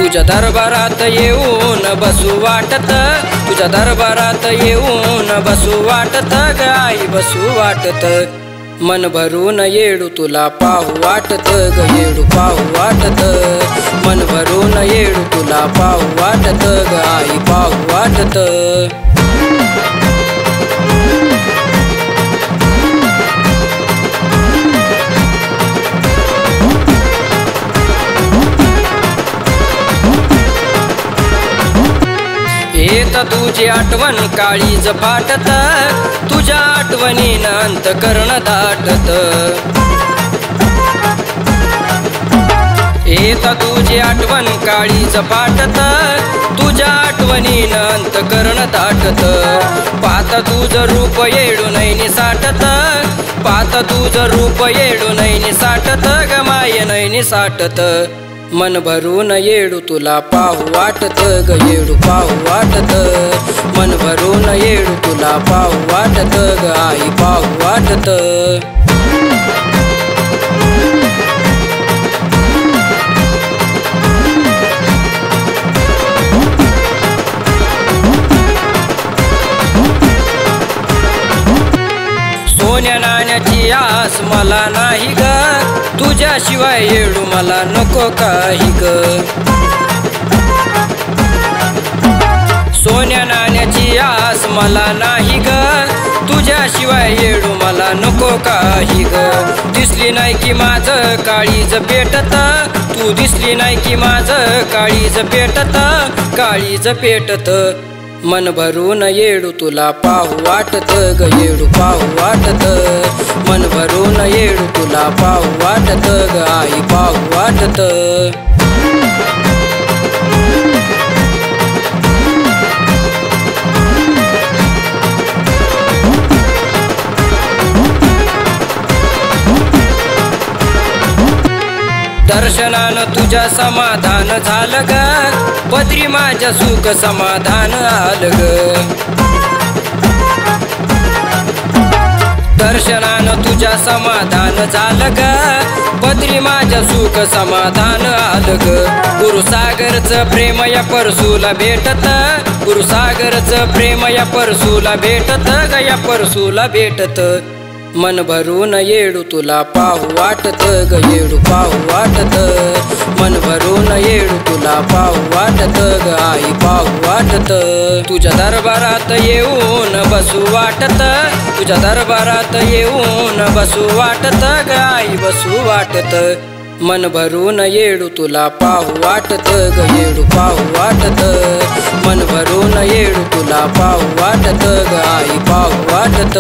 तुझ्या दरबारात येऊन बसू वाटत, तुझ्या दरबारात येऊन बसू वाटत ग आई बसू वाटत, मन भरून येडू तुला पाहू वाटत ग येडू पाहू वाटत, मन भरून येडू तुला पाहू वाटत ग आई पाहू वाटत। येत तुझी आठवण काळीज फाटत, तुझ्या आठवणीनं अंतकरण दाटत, येत तुझी आठवण काळीज फाटत, तुझ्या आठवणीनं अंतकरण दाटत, पाहत तुझं रूप येडू नैनी साठत, पाहत तुझं रूप येडू नैनी साठत ग माय नैनी साठत, मन भरून येडू तुला पाहू वाटत ग येडू पाहू वाटत, मन भरून येडू तुला पाहू वाटत ग आई पाहू वाटत। सोन्या नाण्याची आस मला नाही ग, तुझ्याशिवाय येडू मला नको काही ग, सोन्या नाण्याची आस मला नाही ग, तुझ्याशिवाय येडू मला नको काही ग, दिसली नाही की माझं काळीज पेटत, तू दिसली नाही की माझं काळीज पेटत, काळीज पेटत, मन भरून येडू तुला पाहू वाटत ग येडू पाहू वाटत, मन भरून येडू तुला पाहू वाटत ग आई पाहू वाटत। दर्शनानं तुझ्या समाधान झालं ग, पदरी माझ्या सुख समाधान आलं ग, दर्शनानं तुझ्या समाधान झालं ग, पदरी माझ्या सुख समाधान आलं ग, गुरुसागरचं प्रेम या परसूला भेटत, गुरुसागरचं प्रेम या परसूला भेटत ग या परसूला भेटत, मन भरून येडू तुला पाहू वाटत ग येडू पाहू वाटत, मन भरून येडू तुला पाहू वाटत ग आई पाहू वाटत, तुझ्या दरबारात येऊन बसू वाटत, तुझ्या दरबारात येऊन बसू वाटत ग आई बसू वाटत, मन भरून येडू तुला पाहू वाटत ग येडू पाहू वाटत, मन भरून येडू तुला पाहू वाटत ग आई पाहू वाटत।